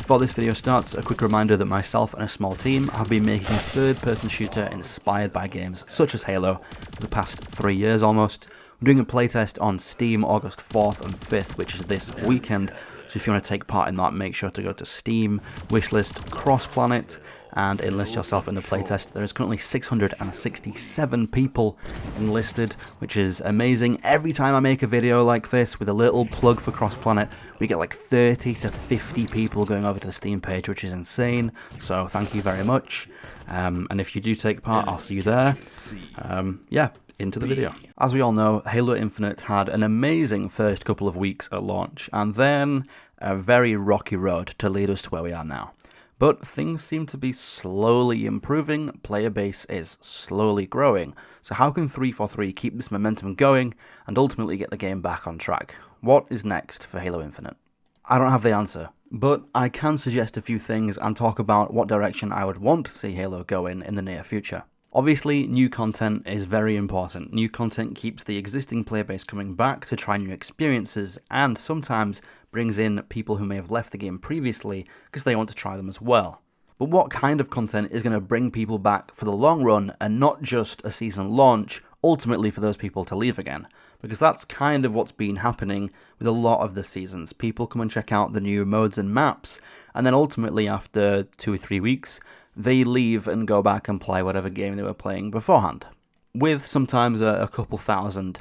Before this video starts, a quick reminder that myself and a small team have been making a third-person shooter inspired by games such as Halo for the past 3 years almost. We're doing a playtest on Steam August 4th and 5th, which is this weekend, so if you want to take part in that, make sure to go to Steam, wishlist CrossPlanet, and enlist yourself in the playtest. There is currently 667 people enlisted, which is amazing. Every time I make a video like this with a little plug for CrossPlanet, we get like 30 to 50 people going over to the Steam page, which is insane, so thank you very much. And if you do take part, I'll see you there. Yeah, into the video. As we all know, Halo Infinite had an amazing first couple of weeks at launch, and then a very rocky road to lead us to where we are now. But things seem to be slowly improving, player base is slowly growing, so how can 343 keep this momentum going and ultimately get the game back on track? What is next for Halo Infinite? I don't have the answer, but I can suggest a few things and talk about what direction I would want to see Halo go in the near future. Obviously, new content is very important. New content keeps the existing player base coming back to try new experiences, and sometimes brings in people who may have left the game previously because they want to try them as well. But what kind of content is going to bring people back for the long run and not just a season launch, ultimately for those people to leave again? Because that's kind of what's been happening with a lot of the seasons. People come and check out the new modes and maps, and then ultimately after 2 or 3 weeks, they leave and go back and play whatever game they were playing beforehand. With sometimes a couple thousand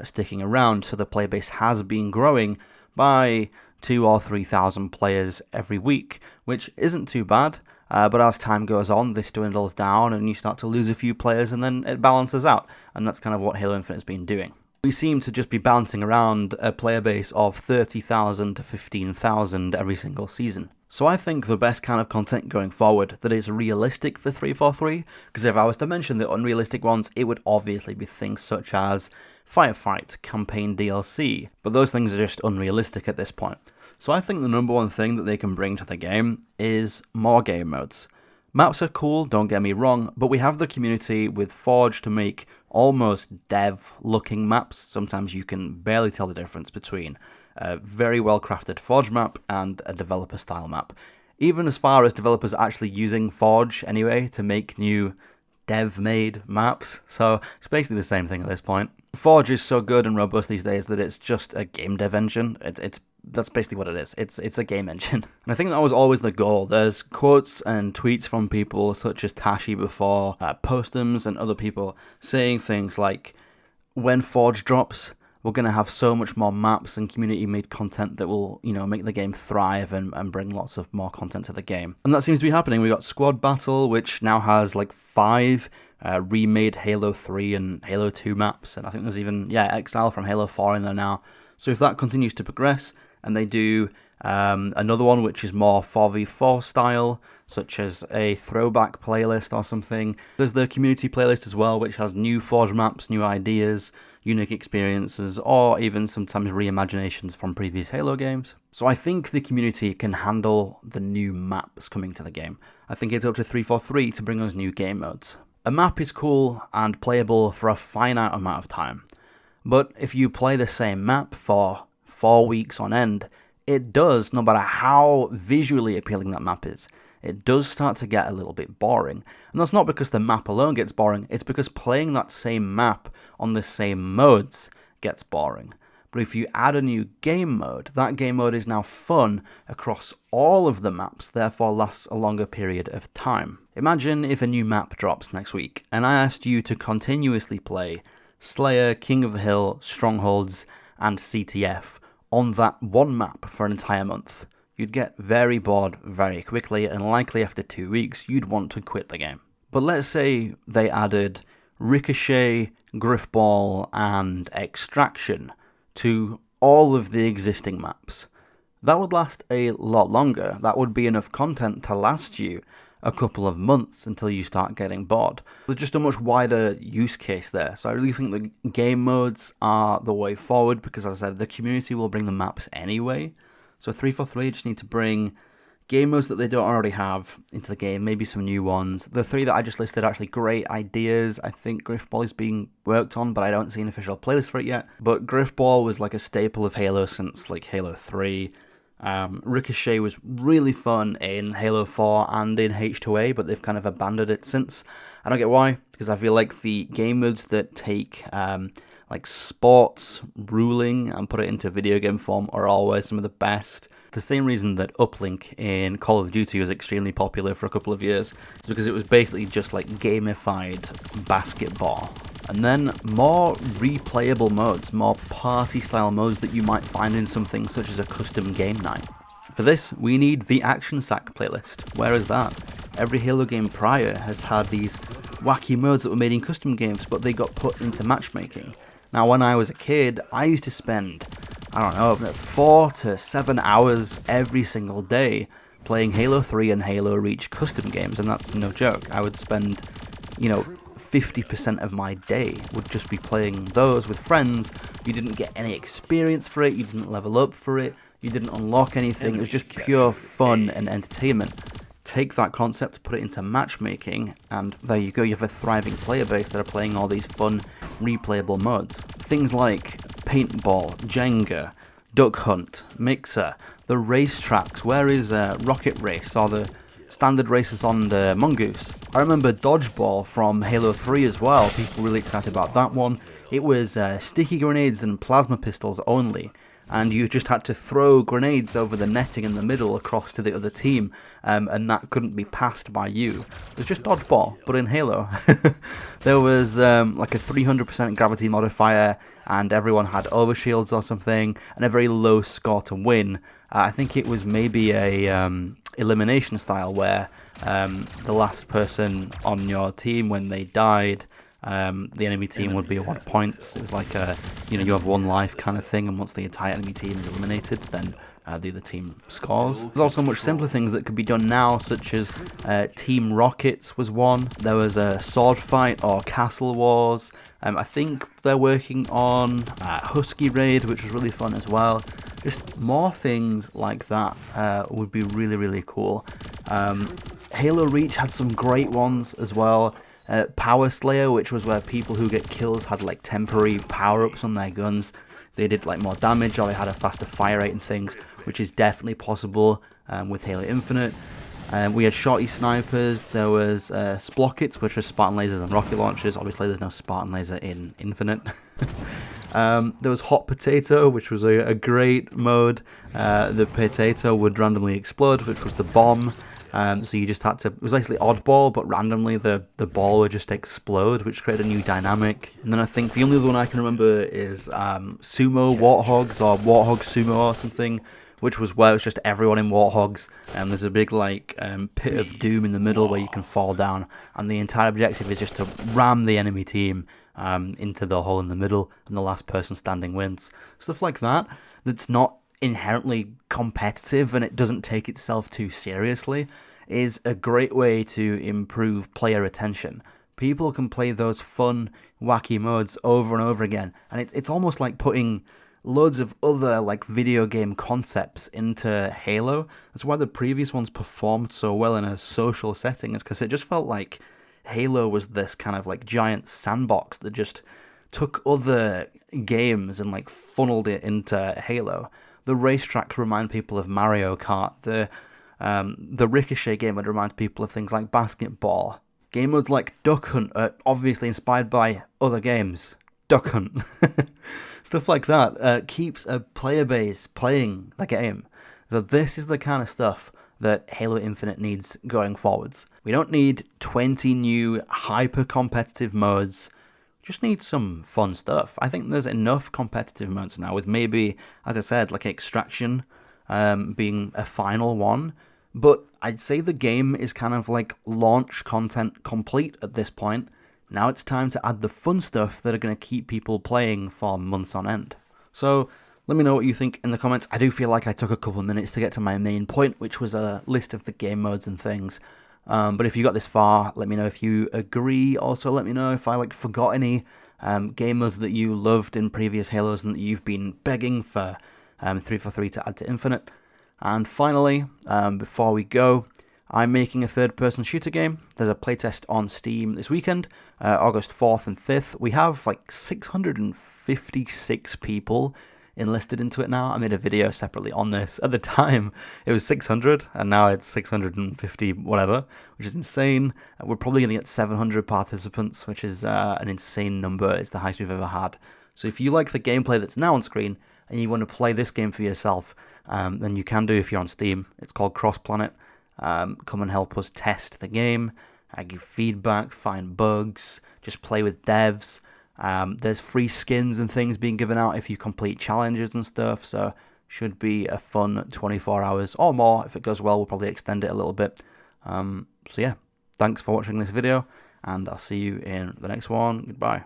sticking around, so the player base has been growing by 2,000 or 3,000 players every week, which isn't too bad, but as time goes on, this dwindles down and you start to lose a few players and then it balances out, and that's kind of what Halo Infinite has been doing. We seem to just be bouncing around a player base of 30,000 to 15,000 every single season. So I think the best kind of content going forward that is realistic for 343, because if I was to mention the unrealistic ones, it would obviously be things such as Firefight, Campaign DLC, but those things are just unrealistic at this point. So I think the number one thing that they can bring to the game is more game modes. Maps are cool, don't get me wrong, but we have the community with Forge to make almost dev-looking maps. Sometimes you can barely tell the difference between a very well-crafted Forge map and a developer-style map. Even as far as developers actually using Forge anyway to make new dev-made maps, so it's basically the same thing at this point. Forge is so good and robust these days that it's just a game dev engine. That's basically what it is. It's a game engine. And I think that was always the goal. There's quotes and tweets from people such as Tashi before, Postums and other people saying things like, when Forge drops, we're going to have so much more maps and community-made content that will, make the game thrive and bring lots of more content to the game. And that seems to be happening. We got Squad Battle, which now has like 5 remade Halo 3 and Halo 2 maps, and I think there's even, Exile from Halo 4 in there now. So if that continues to progress, and they do another one which is more 4v4 style, such as a throwback playlist or something. There's the community playlist as well, which has new Forge maps, new ideas, unique experiences, or even sometimes reimaginations from previous Halo games. So I think the community can handle the new maps coming to the game. I think it's up to 343 to bring us new game modes. A map is cool and playable for a finite amount of time, but if you play the same map for 4 weeks on end, it does, no matter how visually appealing that map is, it does start to get a little bit boring. And that's not because the map alone gets boring, it's because playing that same map on the same modes gets boring. But if you add a new game mode, that game mode is now fun across all of the maps, therefore lasts a longer period of time. Imagine if a new map drops next week, and I asked you to continuously play Slayer, King of the Hill, Strongholds, and CTF on that one map for an entire month. You'd get very bored very quickly, and likely after 2 weeks, you'd want to quit the game. But let's say they added Ricochet, Griffball, and Extraction to all of the existing maps. That would last a lot longer. That would be enough content to last you a couple of months until you start getting bored. There's just a much wider use case there, so I really think the game modes are the way forward, because as I said, the community will bring the maps anyway. So 343 just need to bring game modes that they don't already have into the game, maybe some new ones. The 3 that I just listed are actually great ideas. I think Griffball is being worked on, but I don't see an official playlist for it yet. But Griffball was like a staple of Halo since like Halo 3. Ricochet was really fun in Halo 4 and in H2A, but they've kind of abandoned it since. I don't get why, because I feel like the game modes that take like sports ruling and put it into video game form are always some of the best. The same reason that Uplink in Call of Duty was extremely popular for a couple of years is because it was basically just like gamified basketball. And then more replayable modes, more party-style modes that you might find in something such as a custom game night. For this, we need the Action Sack playlist. Where is that? Every Halo game prior has had these wacky modes that were made in custom games, but they got put into matchmaking. Now, when I was a kid, I used to spend, 4 to 7 hours every single day playing Halo 3 and Halo Reach custom games, and that's no joke. I would spend, 50% of my day would just be playing those with friends. You didn't get any experience for it, you didn't level up for it, you didn't unlock anything, it was just pure fun and entertainment. Take that concept, put it into matchmaking, and there you go, you have a thriving player base that are playing all these fun, replayable modes. Things like paintball, Jenga, duck hunt, mixer, the racetracks, where is Rocket Race, or the standard races on the Mongoose. I remember dodgeball from Halo 3 as well, people really excited about that one. It was sticky grenades and plasma pistols only, and you just had to throw grenades over the netting in the middle across to the other team, and that couldn't be passed by you. It was just dodgeball, but in Halo. There was like a 300% gravity modifier, and everyone had overshields or something, and a very low score to win. I think it was maybe a elimination style where the last person on your team, when they died, the enemy team would be at 1 point. It was like you have 1 life kind of thing, and once the entire enemy team is eliminated, then the other team scores. There's also much simpler things that could be done now, such as Team Rockets was one. There was a sword fight or Castle Wars. I think they're working on Husky Raid, which was really fun as well. Just more things like that would be really, really cool. Halo Reach had some great ones as well. Power Slayer, which was where people who get kills had like temporary power-ups on their guns. They did like more damage, or they had a faster fire rate and things, which is definitely possible with Halo Infinite. We had shorty snipers, there was Splockets, which was Spartan lasers and rocket launchers. Obviously there's no Spartan laser in Infinite. There was Hot Potato, which was a great mode. The potato would randomly explode, which was the bomb. So you just had to, it was basically oddball, but randomly the ball would just explode, which created a new dynamic. And then I think the only other one I can remember is Sumo Warthogs, or Warthog Sumo or something, which was where it was just everyone in Warthogs, and there's a big pit of doom in the middle where you can fall down, and the entire objective is just to ram the enemy team into the hole in the middle, and the last person standing wins. Stuff like that, that's not inherently competitive and it doesn't take itself too seriously, is a great way to improve player retention. People can play those fun, wacky modes over and over again, and it's almost like putting loads of other video game concepts into Halo. That's why the previous ones performed so well in a social setting, is because it just felt like Halo was this kind of giant sandbox that just took other games and funneled it into Halo. The racetracks remind people of Mario Kart. The Ricochet game would remind people of things like basketball. Game modes like Duck Hunt are obviously inspired by other games. Duck Hunt. Stuff like that keeps a player base playing the game. So this is the kind of stuff that Halo Infinite needs going forwards. We don't need 20 new hyper-competitive modes. Just need some fun stuff. I think there's enough competitive modes now, with maybe, as I said, Extraction being a final one. But I'd say the game is kind of launch content complete at this point. Now it's time to add the fun stuff that are going to keep people playing for months on end. So let me know what you think in the comments. I do feel like I took a couple of minutes to get to my main point, which was a list of the game modes and things. But if you got this far, let me know if you agree. Also, let me know if I forgot any game modes that you loved in previous Halos and that you've been begging for 343 to add to Infinite. And finally, before we go, I'm making a third-person shooter game. There's a playtest on Steam this weekend, August 4th and 5th. We have 656 people enlisted into it now. I made a video separately on this. At the time, it was 600, and now it's 650 whatever, which is insane. We're probably going to get 700 participants, which is an insane number. It's the highest we've ever had. So if you like the gameplay that's now on screen, and you want to play this game for yourself, then you can do if you're on Steam. It's called Cross Planet. Come and help us test the game, give feedback, find bugs, just play with devs. There's free skins and things being given out if you complete challenges and stuff, so should be a fun 24 hours or more. If it goes well, we'll probably extend it a little bit. So yeah, thanks for watching this video, and I'll see you in the next one. Goodbye.